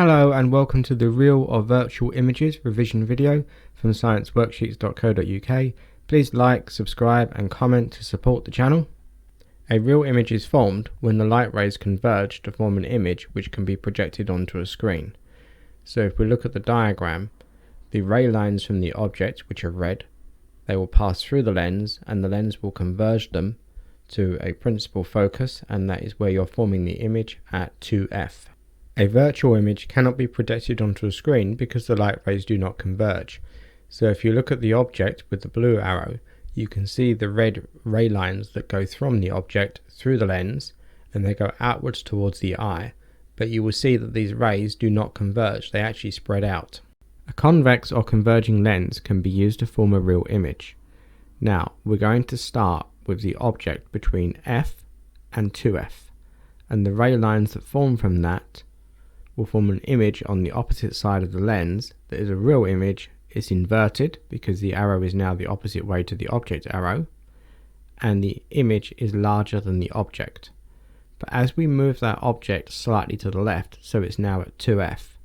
Hello and welcome to the real or virtual images revision video from scienceworksheets.co.uk. Please like, subscribe and comment to support the channel. A real image is formed when the light rays converge to form an image which can be projected onto a screen. So if we look at the diagram, the ray lines from the object, which are red, they will pass through the lens and the lens will converge them to a principal focus, and that is where you're forming the image at 2f. A virtual image cannot be projected onto a screen because the light rays do not converge. So if you look at the object with the blue arrow, you can see the red ray lines that go from the object through the lens and they go outwards towards the eye, but you will see that these rays do not converge, they actually spread out. A convex or converging lens can be used to form a real image. Now we're going to start with the object between f and 2f, and the ray lines that form from that will form an image on the opposite side of the lens that is a real image. It's inverted because the arrow is now the opposite way to the object arrow, and the image is larger than the object. But as we move that object slightly to the left, so it's now at 2f,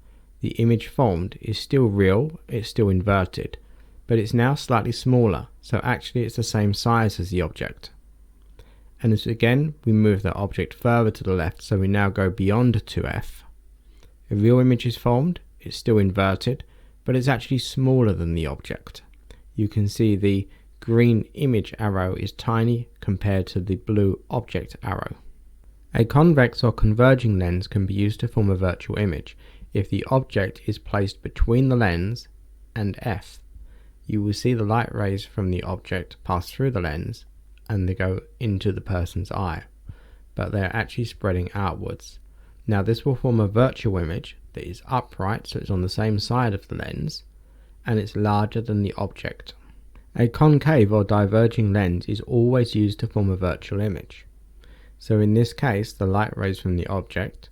the image formed is still real, it's still inverted, but it's now slightly smaller, so actually it's the same size as the object. And as again we move that object further to the left, so we now go beyond 2f, a real image is formed. It's still inverted, but it's actually smaller than the object. You can see the green image arrow is tiny compared to the blue object arrow. A convex or converging lens can be used to form a virtual image if the object is placed between the lens and f. You will see the light rays from the object pass through the lens and they go into the person's eye, but they're actually spreading outwards. Now this will form a virtual image that is upright, so it's on the same side of the lens, and it's larger than the object. A concave or diverging lens is always used to form a virtual image. So in this case, the light rays from the object,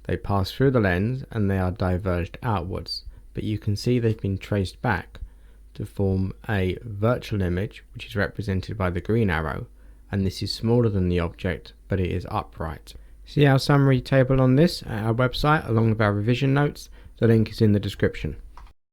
they pass through the lens and they are diverged outwards, but you can see they've been traced back to form a virtual image, which is represented by the green arrow, and this is smaller than the object, but it is upright. See our summary table on this at our website along with our revision notes. The link is in the description.